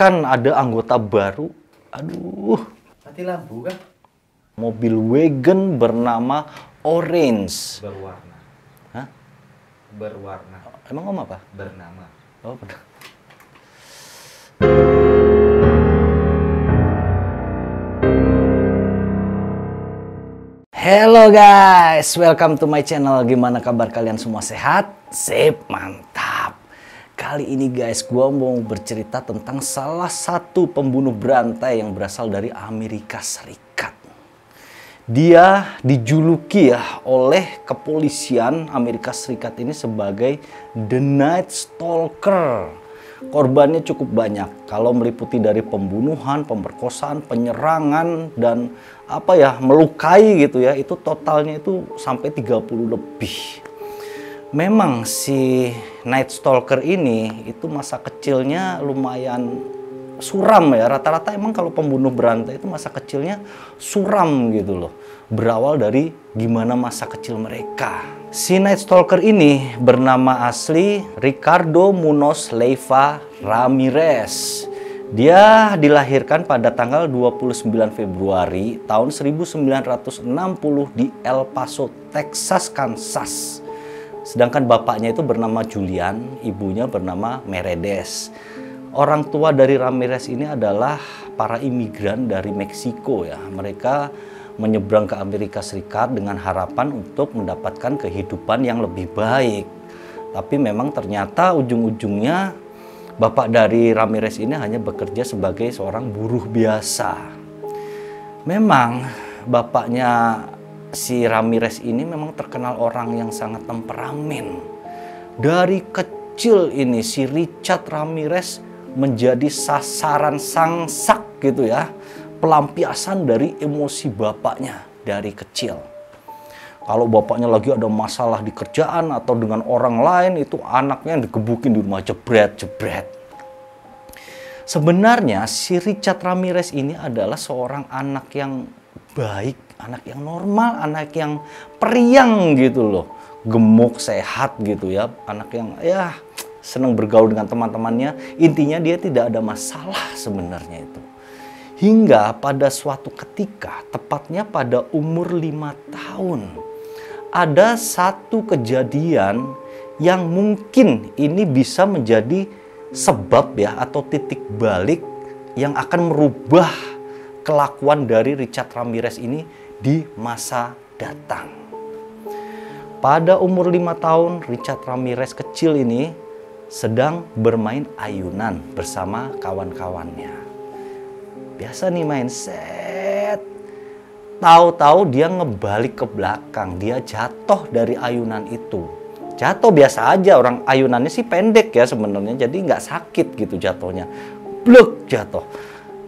kan ada anggota baru. Aduh. Mati lampu kan? Mobil wagon bernama Orange. Berwarna. Hah? Berwarna. Emang om apa? Bernama. Oh, benar. Hello guys, welcome to my channel. Gimana kabar kalian semua, sehat? Sip, mantap. Kali ini guys, gua mau bercerita tentang salah satu pembunuh berantai yang berasal dari Amerika Serikat. Dia dijuluki ya oleh kepolisian Amerika Serikat ini sebagai The Night Stalker. Korbannya cukup banyak, kalau meliputi dari pembunuhan, pemerkosaan, penyerangan, dan melukai gitu ya, itu totalnya itu sampai 30 lebih. Memang si Night Stalker ini itu masa kecilnya lumayan suram ya, rata-rata emang kalau pembunuh berantai itu masa kecilnya suram gitu loh. Berawal dari gimana masa kecil mereka. Si Night Stalker ini bernama asli Ricardo Munoz Leiva Ramirez. Dia dilahirkan pada tanggal 29 Februari tahun 1960 di El Paso, Texas, Kansas. Sedangkan bapaknya itu bernama Julian, ibunya bernama Mercedes. Orang tua dari Ramirez ini adalah para imigran dari Meksiko ya. Mereka menyeberang ke Amerika Serikat dengan harapan untuk mendapatkan kehidupan yang lebih baik. Tapi memang ternyata ujung-ujungnya bapak dari Ramirez ini hanya bekerja sebagai seorang buruh biasa. Memang bapaknya si Ramirez ini memang terkenal orang yang sangat temperamen. Dari kecil ini si Richard Ramirez menjadi sasaran sangsak gitu ya. Pelampiasan dari emosi bapaknya dari kecil. Kalau bapaknya lagi ada masalah di kerjaan atau dengan orang lain, itu anaknya digebukin di rumah, jebret-jebret. Sebenarnya si Richard Ramirez ini adalah seorang anak yang baik, anak yang normal, anak yang periang gitu loh. Gemuk, sehat gitu ya. Anak yang ya senang bergaul dengan teman-temannya. Intinya dia tidak ada masalah sebenarnya itu. Hingga pada suatu ketika, tepatnya pada umur 5 tahun, ada satu kejadian yang mungkin ini bisa menjadi sebab ya atau titik balik yang akan merubah kelakuan dari Richard Ramirez ini di masa datang. Pada umur 5 tahun, Richard Ramirez kecil ini sedang bermain ayunan bersama kawan-kawannya. Biasa nih main set. Tahu-tahu dia ngebalik ke belakang. Dia jatuh dari ayunan itu. Jatuh biasa aja, orang ayunannya sih pendek ya sebenarnya. Jadi nggak sakit gitu jatuhnya. Bluk jatuh.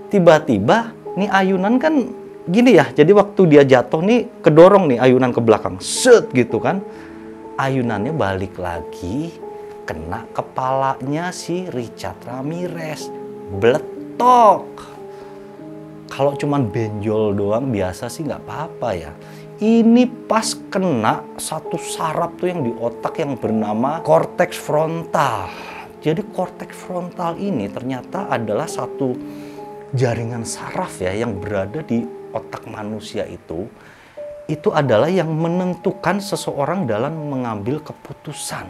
Tiba-tiba nih ayunan kan gini ya. Jadi waktu dia jatuh nih kedorong nih ayunan ke belakang. Set gitu kan. Ayunannya balik lagi. Kena kepalanya si Richard Ramirez. Beletok. Kalau cuman benjol doang biasa sih nggak apa-apa ya. Ini pas kena satu saraf tuh yang di otak yang bernama korteks frontal. Jadi korteks frontal ini ternyata adalah satu jaringan saraf ya yang berada di otak manusia itu. Itu adalah yang menentukan seseorang dalam mengambil keputusan.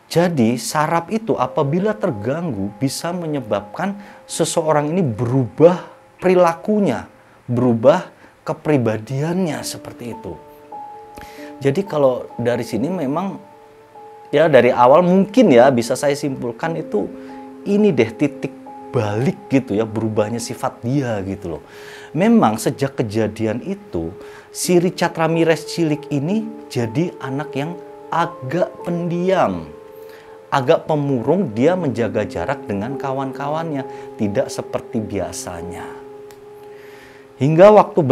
Jadi saraf itu apabila terganggu bisa menyebabkan seseorang ini berubah perilakunya, berubah kepribadiannya seperti itu. Jadi kalau dari sini memang ya dari awal mungkin ya bisa saya simpulkan itu ini deh titik balik gitu ya, berubahnya sifat dia gitu loh. Memang sejak kejadian itu si Richard Ramirez cilik ini jadi anak yang agak pendiam. Agak pemurung, dia menjaga jarak dengan kawan-kawannya, tidak seperti biasanya. Hingga waktu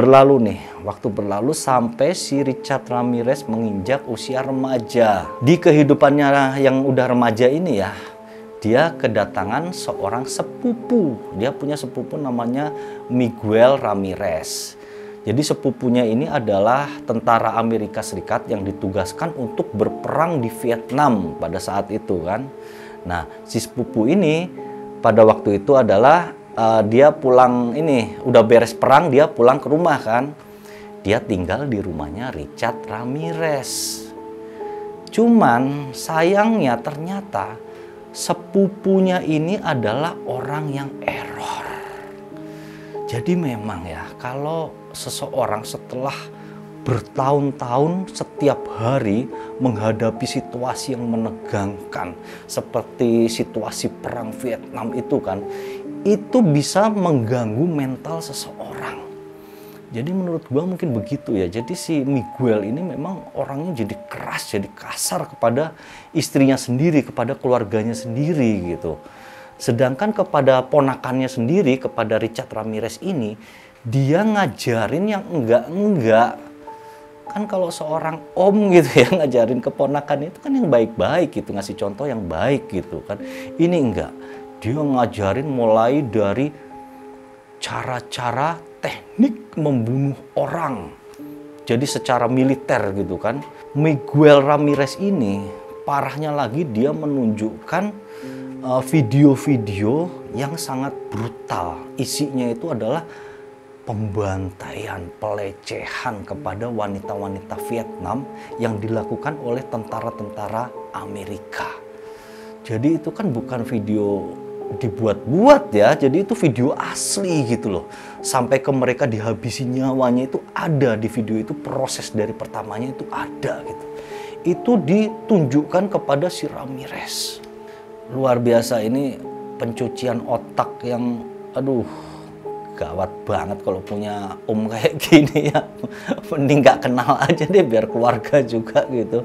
berlalu sampai si Richard Ramirez menginjak usia remaja. Di kehidupannya yang udah remaja ini ya, dia kedatangan seorang sepupu. Dia punya sepupu namanya Miguel Ramirez. Jadi sepupunya ini adalah tentara Amerika Serikat yang ditugaskan untuk berperang di Vietnam pada saat itu kan. Nah, si sepupu ini pada waktu itu adalah dia pulang ini, udah beres perang, dia pulang ke rumah kan. Dia tinggal di rumahnya Richard Ramirez. Cuman sayangnya ternyata sepupunya ini adalah orang yang error. Jadi memang ya, kalau seseorang setelah bertahun-tahun setiap hari menghadapi situasi yang menegangkan seperti situasi perang Vietnam itu kan, itu bisa mengganggu mental seseorang. Jadi menurut gua mungkin begitu ya. Jadi si Miguel ini memang orangnya jadi keras, jadi kasar kepada istrinya sendiri, kepada keluarganya sendiri gitu. Sedangkan kepada ponakannya sendiri, kepada Richard Ramirez ini, dia ngajarin yang enggak-enggak. Kan kalau seorang om gitu ya ngajarin keponakan itu kan yang baik-baik gitu, ngasih contoh yang baik gitu kan. Ini enggak. Dia ngajarin mulai dari cara-cara teknik membunuh orang. Jadi secara militer gitu kan. Miguel Ramirez ini parahnya lagi dia menunjukkan video-video yang sangat brutal. Isinya itu adalah pembantaian, pelecehan kepada wanita-wanita Vietnam yang dilakukan oleh tentara-tentara Amerika. Jadi itu kan bukan video dibuat-buat ya, jadi itu video asli gitu loh. Sampai ke mereka dihabisi nyawanya itu ada di video itu, proses dari pertamanya itu ada gitu. Itu ditunjukkan kepada si Ramirez. Luar biasa, ini pencucian otak yang aduh gawat banget kalau punya om kayak gini ya. Mending gak kenal aja deh biar keluarga juga gitu.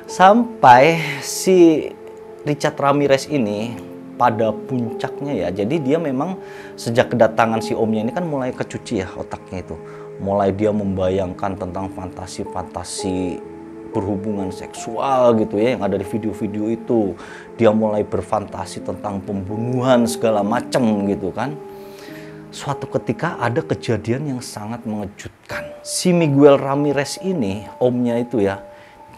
Sampai si Richard Ramirez ini pada puncaknya ya. Jadi dia memang sejak kedatangan si omnya ini kan mulai kecuci ya otaknya itu. Mulai dia membayangkan tentang fantasi-fantasi berhubungan seksual gitu ya yang ada di video-video itu. Dia mulai berfantasi tentang pembunuhan segala macam gitu kan. Suatu ketika ada kejadian yang sangat mengejutkan. Si Miguel Ramirez ini, omnya itu ya,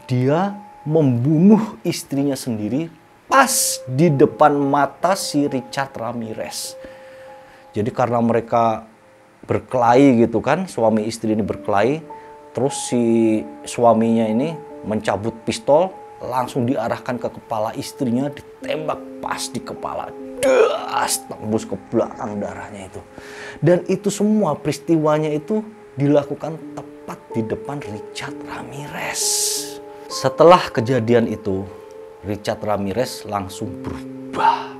dia membunuh istrinya sendiri pas di depan mata si Richard Ramirez. Jadi karena mereka berkelahi gitu kan, suami istri ini berkelahi, terus si suaminya ini mencabut pistol, langsung diarahkan ke kepala istrinya, ditembak pas di kepala. Das, tembus ke belakang darahnya itu. Dan itu semua peristiwanya itu dilakukan tepat di depan Richard Ramirez. Setelah kejadian itu, Richard Ramirez langsung berubah.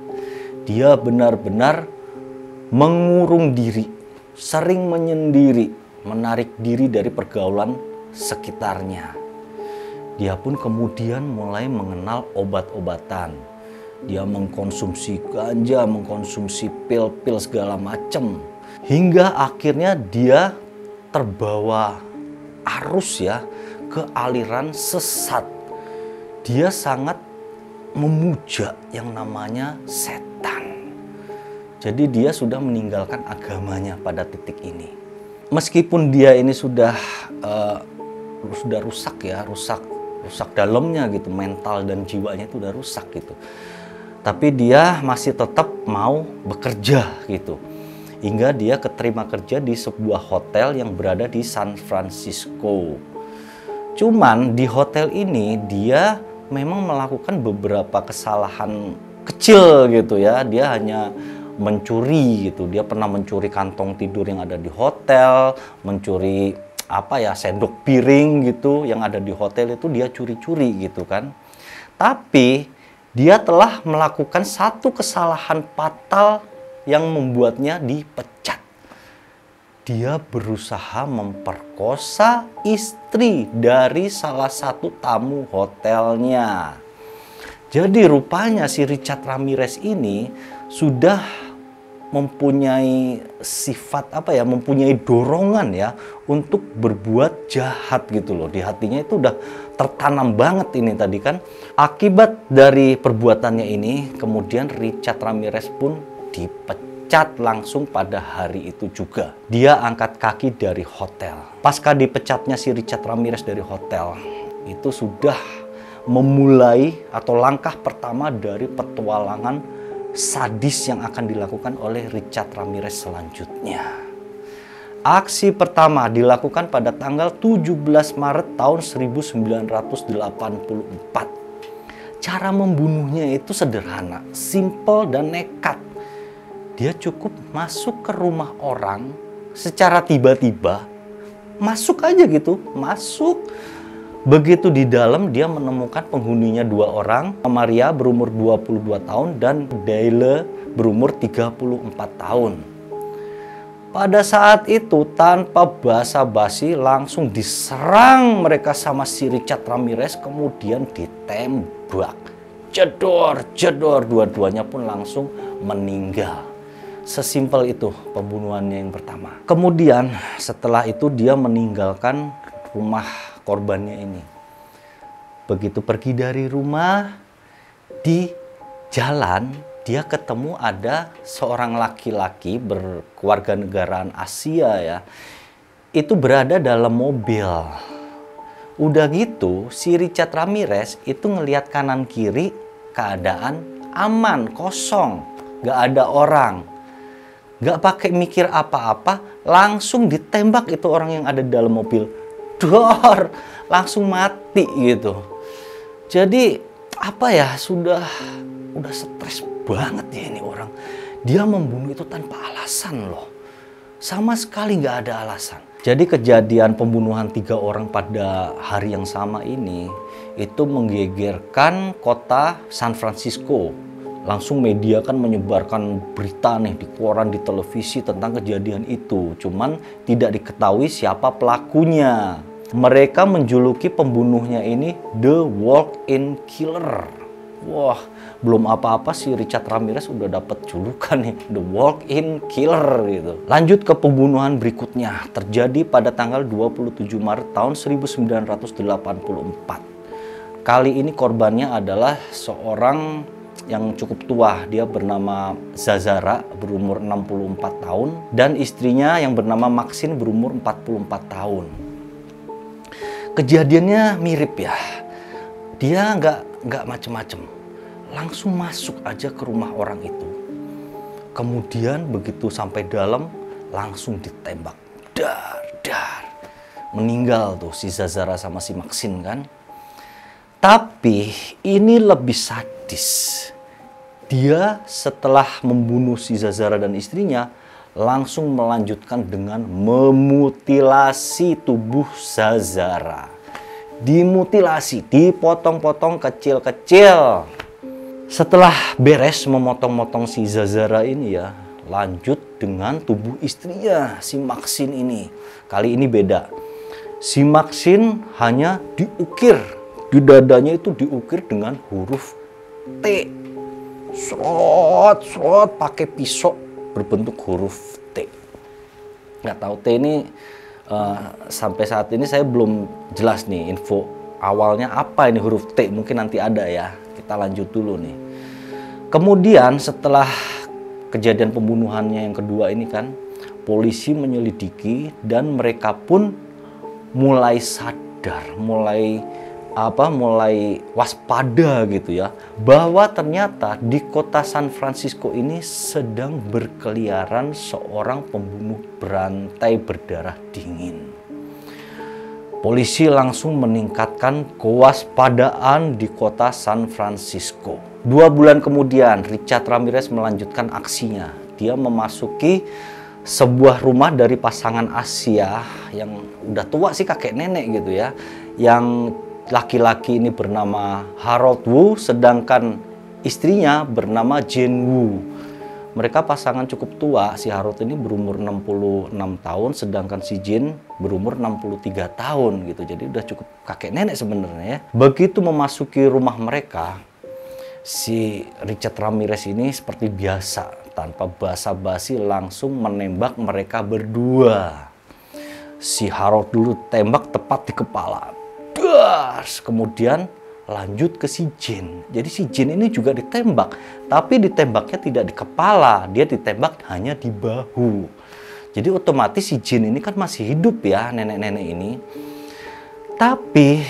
Dia benar-benar mengurung diri, sering menyendiri, menarik diri dari pergaulan sekitarnya. Dia pun kemudian mulai mengenal obat-obatan. Dia mengkonsumsi ganja, mengkonsumsi pil-pil segala macam. Hingga akhirnya dia terbawa arus ya ke aliran sesat. Dia sangat memuja yang namanya setan. Jadi dia sudah meninggalkan agamanya pada titik ini. Meskipun dia ini sudah rusak ya, rusak dalamnya gitu, mental dan jiwanya itu udah rusak gitu. Tapi dia masih tetap mau bekerja gitu. Hingga dia keterima kerja di sebuah hotel yang berada di San Francisco. Cuman di hotel ini dia memang melakukan beberapa kesalahan kecil gitu ya. Dia hanya mencuri gitu. Dia pernah mencuri kantong tidur yang ada di hotel, mencuri sendok piring gitu yang ada di hotel itu dia curi-curi gitu kan. Tapi dia telah melakukan satu kesalahan fatal yang membuatnya dipecat. Dia berusaha memperkosa istri dari salah satu tamu hotelnya. Jadi rupanya si Richard Ramirez ini sudah mempunyai sifat mempunyai dorongan ya untuk berbuat jahat gitu loh. Di hatinya itu udah tertanam banget ini tadi kan. Akibat dari perbuatannya ini kemudian Richard Ramirez pun dipecat langsung pada hari itu juga. Dia angkat kaki dari hotel. Pasca dipecatnya si Richard Ramirez dari hotel, itu sudah memulai atau langkah pertama dari petualangan sadis yang akan dilakukan oleh Richard Ramirez selanjutnya. Aksi pertama dilakukan pada tanggal 17 Maret tahun 1984. Cara membunuhnya itu sederhana, simple dan nekat. Dia cukup masuk ke rumah orang secara tiba-tiba, masuk aja gitu, masuk. Begitu di dalam dia menemukan penghuninya dua orang, Maria berumur 22 tahun dan Dayle berumur 34 tahun. Pada saat itu tanpa basa-basi langsung diserang mereka sama si Richard Ramirez, kemudian ditembak. Jedor, jedor, dua-duanya pun langsung meninggal. Sesimpel itu pembunuhannya yang pertama. Kemudian setelah itu dia meninggalkan rumah korbannya ini. Begitu pergi dari rumah, di jalan dia ketemu ada seorang laki-laki berkewarganegaraan Asia ya. Itu berada dalam mobil. Udah gitu si Richard Ramirez itu ngelihat kanan kiri keadaan aman, kosong, gak ada orang. Gak pakai mikir apa-apa, langsung ditembak itu orang yang ada di dalam mobil. Dor, langsung mati gitu. Jadi apa ya, udah stres banget ya ini orang. Dia membunuh itu tanpa alasan loh, sama sekali nggak ada alasan. Jadi kejadian pembunuhan 3 orang pada hari yang sama ini itu menggegerkan kota San Francisco. Langsung media kan menyebarkan berita nih di koran, di televisi tentang kejadian itu. Cuman tidak diketahui siapa pelakunya. Mereka menjuluki pembunuhnya ini The Walk-in Killer. Wah, belum apa-apa si Richard Ramirez udah dapat julukan nih, The Walk-in Killer gitu. Lanjut ke pembunuhan berikutnya. Terjadi pada tanggal 27 Maret tahun 1984. Kali ini korbannya adalah seorang yang cukup tua. Dia bernama Zazara, berumur 64 tahun, dan istrinya yang bernama Maxine berumur 44 tahun. Kejadiannya mirip ya. Dia nggak macem-macem, langsung masuk aja ke rumah orang itu. Kemudian begitu sampai dalam langsung ditembak, dar. Meninggal tuh si Zazara sama si Maxine kan. Tapi ini lebih sadis. Dia setelah membunuh si Zazara dan istrinya, langsung melanjutkan dengan memutilasi tubuh Zazara. Dimutilasi, dipotong-potong kecil-kecil. Setelah beres memotong-motong si Zazara ini ya, lanjut dengan tubuh istrinya, si Maxine ini. Kali ini beda. Si Maxine hanya diukir. Di dadanya itu diukir dengan huruf T. Srot pakai pisau berbentuk huruf T. Nggak tahu T ini sampai saat ini saya belum jelas nih info awalnya apa ini huruf T. Mungkin nanti ada ya. Kita lanjut dulu nih. Kemudian setelah kejadian pembunuhannya yang kedua ini kan, polisi menyelidiki dan mereka pun mulai sadar, mulai waspada gitu ya, bahwa ternyata di kota San Francisco ini sedang berkeliaran seorang pembunuh berantai berdarah dingin. Polisi langsung meningkatkan kewaspadaan di kota San Francisco. 2 bulan kemudian Richard Ramirez melanjutkan aksinya. Dia memasuki sebuah rumah dari pasangan Asia yang udah tua sih, kakek nenek gitu ya, yang laki-laki ini bernama Harold Wu, sedangkan istrinya bernama Jane Wu. Mereka pasangan cukup tua, si Harold ini berumur 66 tahun, sedangkan si Jane berumur 63 tahun gitu. Jadi udah cukup kakek nenek sebenarnya ya. Begitu memasuki rumah mereka, si Richard Ramirez ini seperti biasa, tanpa basa-basi langsung menembak mereka berdua. Si Harold dulu tembak tepat di kepala. Kemudian lanjut ke si Jane. Jadi si Jane ini juga ditembak, tapi ditembaknya tidak di kepala, dia ditembak hanya di bahu. Jadi otomatis si Jane ini kan masih hidup ya, nenek-nenek ini. Tapi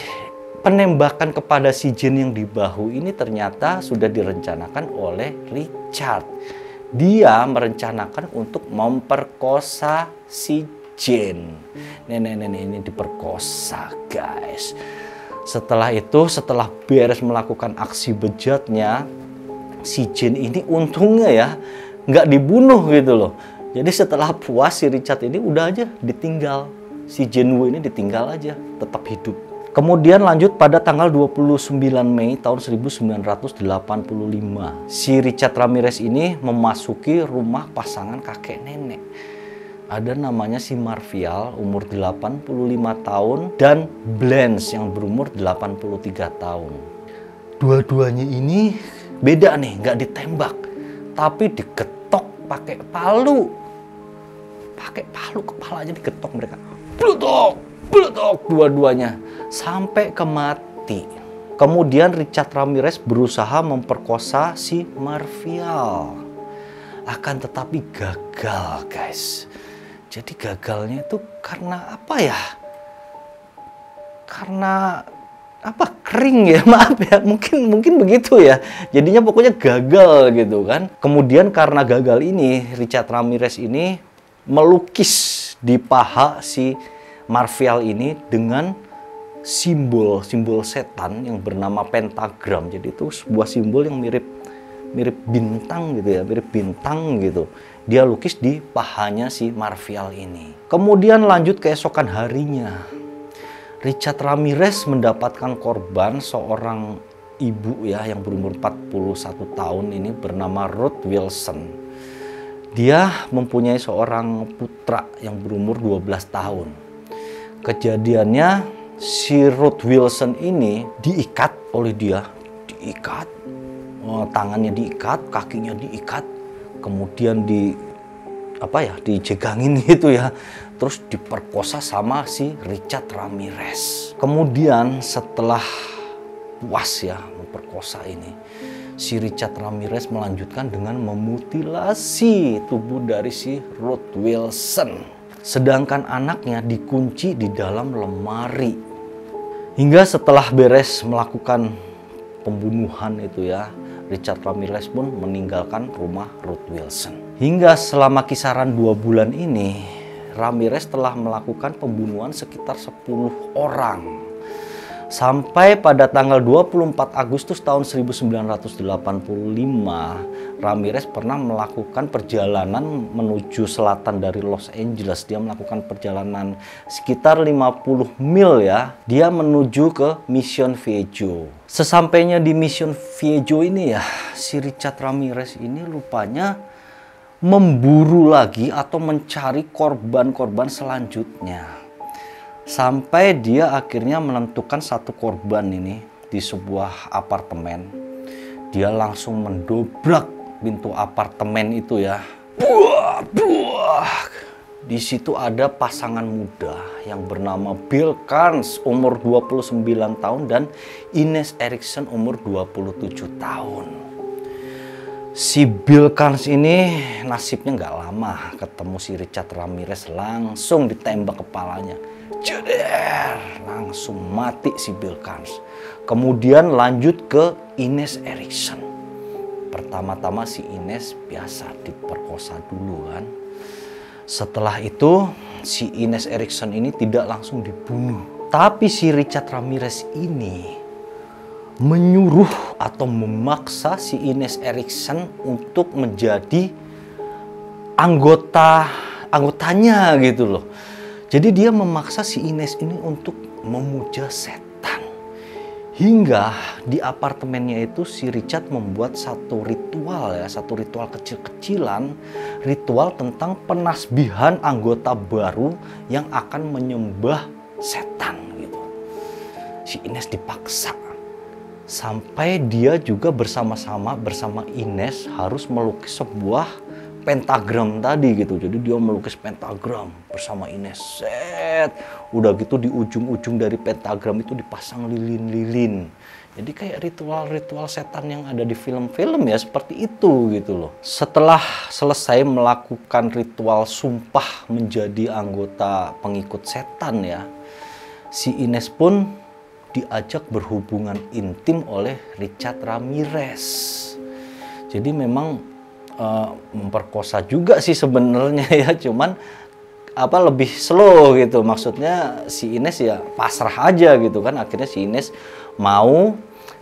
penembakan kepada si Jane yang di bahu ini ternyata sudah direncanakan oleh Richard. Dia merencanakan untuk memperkosa si Jane. Nenek-nenek ini diperkosa, guys. Setelah itu, setelah beres melakukan aksi bejatnya, si Jane ini untungnya ya nggak dibunuh gitu loh. Jadi setelah puas si Richard ini udah aja ditinggal. Si Jane Wu ini ditinggal aja, tetap hidup. Kemudian lanjut pada tanggal 29 Mei tahun 1985. Si Richard Ramirez ini memasuki rumah pasangan kakek nenek. Ada namanya si Marvial, umur 85 tahun, dan Blanche yang berumur 83 tahun. Dua-duanya ini beda nih, nggak ditembak, tapi digetok pakai palu. Pakai palu, kepalanya digetok mereka. Blutok, blutok dua-duanya sampai ke mati. Kemudian Richard Ramirez berusaha memperkosa si Marvial. Akan tetapi gagal, guys. Jadi gagalnya itu karena apa ya? Karena apa? Kering ya, maaf ya. Mungkin begitu ya. Jadinya pokoknya gagal gitu kan. Kemudian karena gagal ini, Richard Ramirez ini melukis di paha si Marvial ini dengan simbol setan yang bernama pentagram. Jadi itu sebuah simbol yang mirip bintang gitu ya, mirip bintang gitu. Dia lukis di pahanya si Marvial ini. Kemudian lanjut keesokan harinya, Richard Ramirez mendapatkan korban, seorang ibu ya yang berumur 41 tahun ini bernama Ruth Wilson. Dia mempunyai seorang putra yang berumur 12 tahun. Kejadiannya si Ruth Wilson ini diikat oleh dia, tangannya diikat, kakinya diikat, kemudian dijegangin gitu ya, terus diperkosa sama si Richard Ramirez. Kemudian setelah puas ya memperkosa ini, si Richard Ramirez melanjutkan dengan memutilasi tubuh dari si Ruth Wilson. Sedangkan anaknya dikunci di dalam lemari. Hingga setelah beres melakukan pembunuhan itu ya, Richard Ramirez pun meninggalkan rumah Ruth Wilson. Hingga selama kisaran 2 bulan ini, Ramirez telah melakukan pembunuhan sekitar 10 orang. Sampai pada tanggal 24 Agustus tahun 1985, Ramirez pernah melakukan perjalanan menuju selatan dari Los Angeles. Dia melakukan perjalanan sekitar 50 mil ya. Dia menuju ke Mission Viejo. Sesampainya di Mission Viejo ini ya, si Richard Ramirez ini rupanya memburu lagi atau mencari korban-korban selanjutnya. Sampai dia akhirnya menentukan satu korban ini di sebuah apartemen. Dia langsung mendobrak pintu apartemen itu ya. Di situ ada pasangan muda yang bernama Bill Carnes umur 29 tahun dan Ines Erikson umur 27 tahun. Si Bill Carnes ini nasibnya nggak lama ketemu si Richard Ramirez, langsung ditembak kepalanya. Jeder, langsung mati si Bill Carnes. Kemudian lanjut ke Ines Erikson. Pertama-tama si Ines biasa diperkosa dulu kan. Setelah itu si Ines Erikson ini tidak langsung dibunuh. Tapi si Richard Ramirez ini menyuruh atau memaksa si Ines Erikson untuk menjadi anggotanya gitu loh. Jadi dia memaksa si Ines ini untuk memuja setan. Hingga di apartemennya itu si Richard membuat satu ritual kecil-kecilan, ritual tentang penasbihan anggota baru yang akan menyembah setan gitu. Si Ines dipaksa. Sampai dia juga bersama Ines harus melukis sebuah pentagram tadi gitu. Jadi dia melukis pentagram bersama Ines. Udah gitu di ujung-ujung dari pentagram itu dipasang lilin-lilin. Jadi kayak ritual-ritual setan yang ada di film-film ya, seperti itu gitu loh. Setelah selesai melakukan ritual sumpah menjadi anggota pengikut setan ya, si Ines pun diajak berhubungan intim oleh Richard Ramirez. Jadi memang memperkosa juga sih sebenarnya ya, cuman lebih slow gitu. Maksudnya si Ines ya pasrah aja gitu kan. Akhirnya si Ines mau.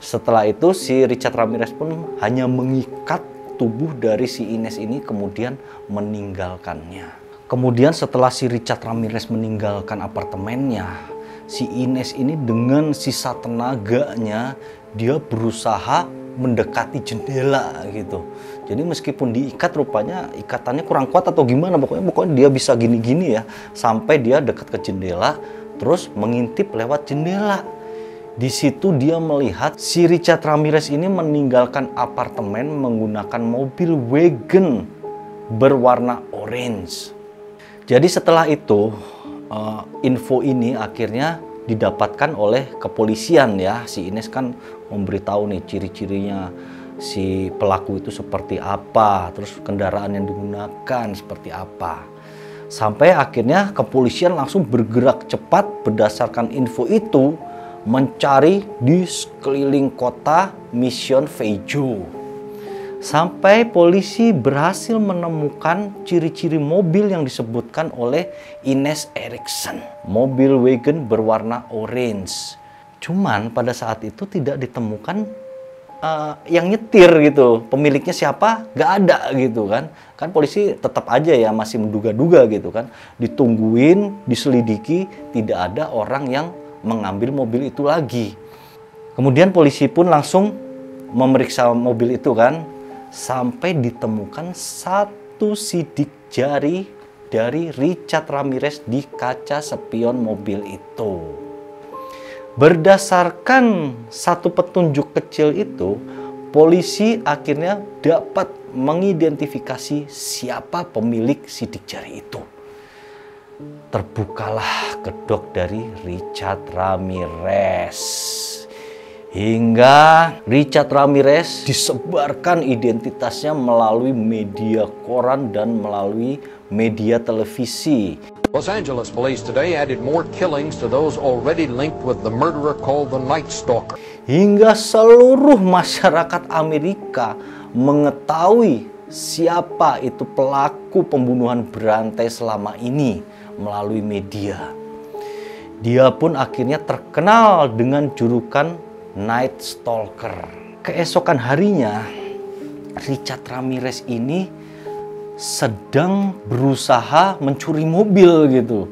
Setelah itu si Richard Ramirez pun hanya mengikat tubuh dari si Ines ini, kemudian meninggalkannya. Kemudian setelah si Richard Ramirez meninggalkan apartemennya, si Ines ini dengan sisa tenaganya dia berusaha mendekati jendela gitu. Jadi meskipun diikat, rupanya ikatannya kurang kuat atau gimana, pokoknya dia bisa gini-gini ya, sampai dia dekat ke jendela terus mengintip lewat jendela. Di situ dia melihat si Richard Ramirez ini meninggalkan apartemen menggunakan mobil wagon berwarna orange. Jadi setelah itu info ini akhirnya didapatkan oleh kepolisian ya. Si Ines kan memberitahu nih ciri-cirinya si pelaku itu seperti apa, terus kendaraan yang digunakan seperti apa. Sampai akhirnya kepolisian langsung bergerak cepat berdasarkan info itu, mencari di sekeliling kota Mission Viejo. Sampai polisi berhasil menemukan ciri-ciri mobil yang disebutkan oleh Ines Erikson. Mobil wagon berwarna orange. Cuman pada saat itu tidak ditemukan yang nyetir gitu. Pemiliknya siapa? Gak ada gitu kan. Kan polisi tetap aja ya masih menduga-duga gitu kan. Ditungguin, diselidiki, tidak ada orang yang mengambil mobil itu lagi. Kemudian polisi pun langsung memeriksa mobil itu kan, sampai ditemukan satu sidik jari dari Richard Ramirez di kaca spion mobil itu. Berdasarkan satu petunjuk kecil itu, polisi akhirnya dapat mengidentifikasi siapa pemilik sidik jari itu. Terbukalah kedok dari Richard Ramirez. Hingga Richard Ramirez disebarkan identitasnya melalui media koran dan melalui media televisi. Los Angeles police today added more killings to those already linked with the murderer called the Night Stalker. Hingga seluruh masyarakat Amerika mengetahui siapa itu pelaku pembunuhan berantai selama ini melalui media. Dia pun akhirnya terkenal dengan julukan Night Stalker. Keesokan harinya, Richard Ramirez ini sedang berusaha mencuri mobil gitu.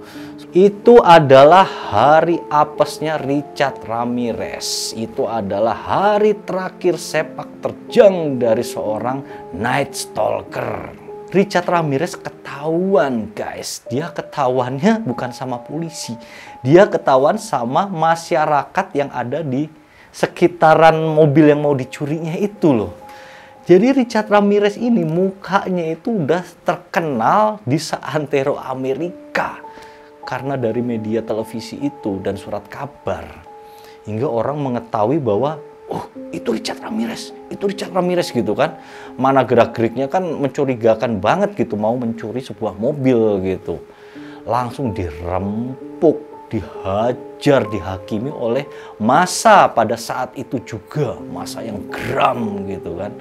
Itu adalah hari apesnya Richard Ramirez. Itu adalah hari terakhir sepak terjang dari seorang Night Stalker. Richard Ramirez ketahuan guys. Dia ketahuannya bukan sama polisi. Dia ketahuan sama masyarakat yang ada di sekitaran mobil yang mau dicurinya itu loh. Jadi Richard Ramirez ini mukanya itu udah terkenal di seantero Amerika. Karena dari media televisi itu dan surat kabar. Hingga orang mengetahui bahwa oh, itu Richard Ramirez gitu kan. Mana gerak-geriknya kan mencurigakan banget gitu, mau mencuri sebuah mobil gitu. Langsung dirempuk, dihajar, dihakimi oleh massa pada saat itu juga, massa yang geram gitu kan.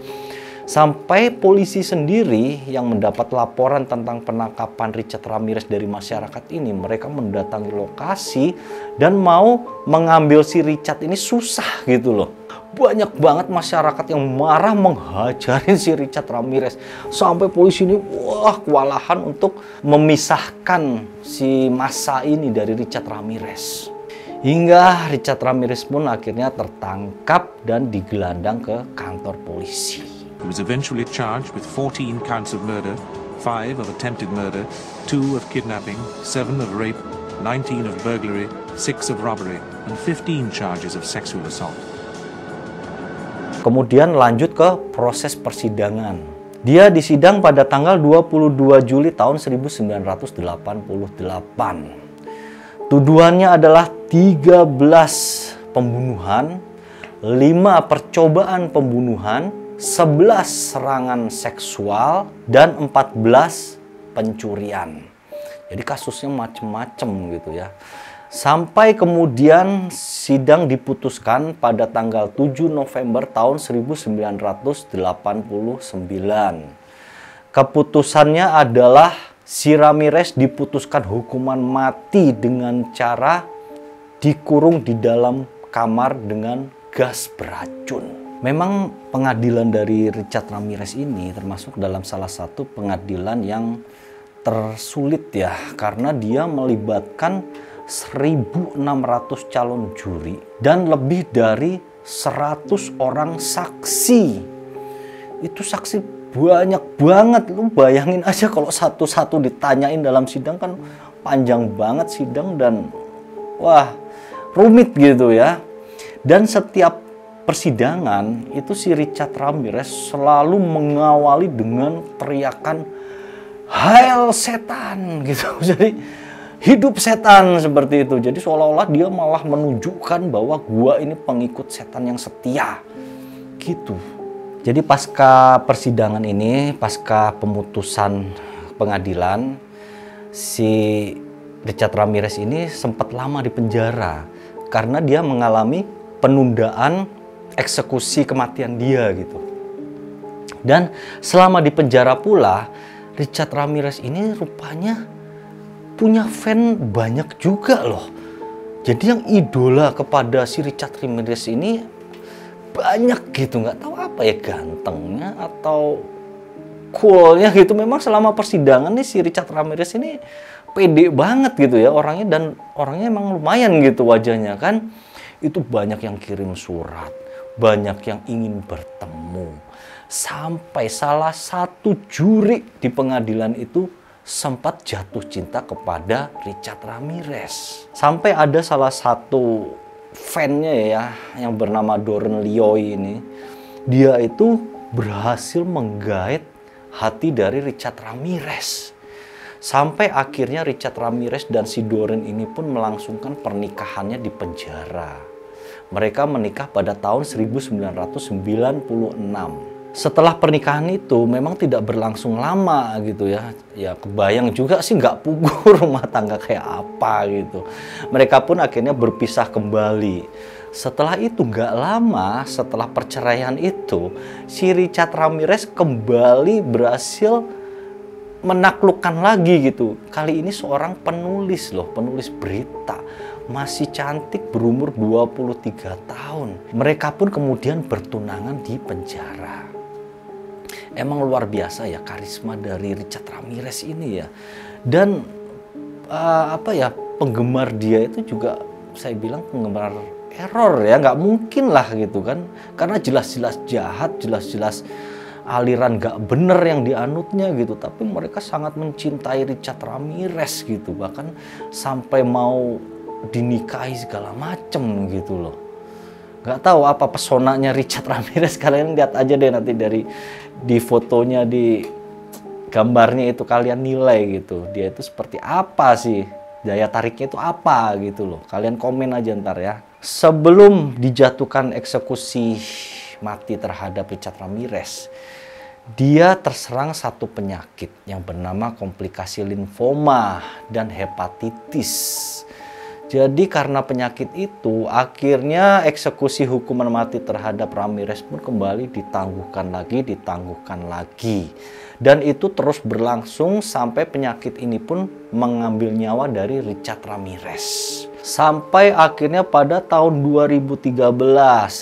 Sampai polisi sendiri yang mendapat laporan tentang penangkapan Richard Ramirez dari masyarakat ini, mereka mendatangi lokasi dan mau mengambil si Richard ini susah gitu loh. Banyak banget masyarakat yang marah menghajarin si Richard Ramirez. Sampai polisi ini kewalahan untuk memisahkan si massa ini dari Richard Ramirez. Hingga Richard Ramirez pun akhirnya tertangkap dan digelandang ke kantor polisi. He was eventually charged with 14 counts of murder, 5 of attempted murder, 2 of kidnapping, 7 of rape, 19 of burglary, 6 of robbery, and 15 charges of sexual assault. Kemudian lanjut ke proses persidangan. Dia disidang pada tanggal 22 Juli tahun 1988. Tuduhannya adalah 13 pembunuhan, 5 percobaan pembunuhan, 11 serangan seksual, dan 14 pencurian. Jadi kasusnya macem-macem gitu ya. Sampai kemudian sidang diputuskan pada tanggal 7 November tahun 1989. Keputusannya adalah si Ramirez diputuskan hukuman mati dengan cara dikurung di dalam kamar dengan gas beracun. Memang pengadilan dari Richard Ramirez ini termasuk dalam salah satu pengadilan yang tersulit ya, karena dia melibatkan 1.600 calon juri dan lebih dari 100 orang saksi. Itu saksi banyak banget. Lu bayangin aja kalau satu-satu ditanyain dalam sidang, kan panjang banget sidang dan wah, rumit gitu ya. Dan setiap persidangan itu si Richard Ramirez selalu mengawali dengan teriakan "Hail setan" gitu. Jadi hidup setan seperti itu. Jadi seolah-olah dia malah menunjukkan bahwa gua ini pengikut setan yang setia gitu. Jadi pasca persidangan ini, pasca pemutusan pengadilan, si Richard Ramirez ini sempat lama di penjara karena dia mengalami penundaan eksekusi kematian dia gitu. Dan selama di penjara pula, Richard Ramirez ini rupanya punya fan banyak juga loh. Jadi yang idola kepada si Richard Ramirez ini banyak gitu, nggak tahu apa ya, gantengnya atau coolnya gitu. Memang selama persidangan nih si Richard Ramirez ini pede banget gitu ya orangnya, dan orangnya emang lumayan gitu wajahnya kan. Itu banyak yang kirim surat, banyak yang ingin bertemu. Sampai salah satu juri di pengadilan itu sempat jatuh cinta kepada Richard Ramirez. Sampai ada salah satu fan-nya ya yang bernama Doron Leoy ini, dia itu berhasil menggait hati dari Richard Ramirez. Sampai akhirnya Richard Ramirez dan si Doron ini pun melangsungkan pernikahannya di penjara. Mereka menikah pada tahun 1996. Setelah pernikahan itu memang tidak berlangsung lama gitu ya. Ya kebayang juga sih nggak pugu rumah tangga kayak apa gitu. Mereka pun akhirnya berpisah kembali. Setelah itu nggak lama setelah perceraian itu, si Richard Ramirez kembali berhasil menaklukkan lagi gitu. Kali ini seorang penulis loh, penulis berita. Masih cantik, berumur 23 tahun. Mereka pun kemudian bertunangan di penjara. Emang luar biasa ya karisma dari Richard Ramirez ini ya. Dan penggemar dia itu juga saya bilang penggemar error ya, nggak mungkin lah gitu kan, karena jelas-jelas jahat, jelas-jelas aliran nggak bener yang dianutnya gitu, tapi mereka sangat mencintai Richard Ramirez gitu, bahkan sampai mau dinikahi segala macem gitu loh. Nggak tahu apa pesonanya Richard Ramirez, kalian lihat aja deh nanti di fotonya, di gambarnya itu kalian nilai gitu, dia itu seperti apa sih, daya tariknya itu apa gitu loh. Kalian komen aja ntar ya. Sebelum dijatuhkan eksekusi mati terhadap Richard Ramirez, dia terserang satu penyakit yang bernama komplikasi limfoma dan hepatitis. Jadi karena penyakit itu, akhirnya eksekusi hukuman mati terhadap Ramirez pun kembali ditangguhkan lagi. Dan itu terus berlangsung sampai penyakit ini pun mengambil nyawa dari Richard Ramirez. Sampai akhirnya pada tahun 2013,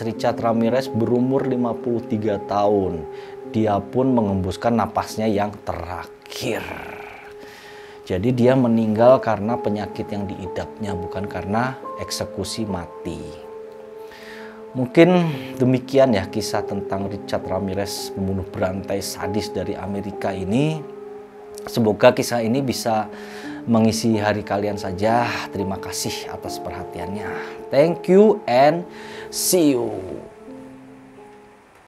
Richard Ramirez berumur 53 tahun. Dia pun mengembuskan napasnya yang terakhir. Jadi dia meninggal karena penyakit yang diidapnya, bukan karena eksekusi mati. Mungkin demikian ya kisah tentang Richard Ramirez, pembunuh berantai sadis dari Amerika ini. Semoga kisah ini bisa mengisi hari kalian saja. Terima kasih atas perhatiannya. Thank you and see you.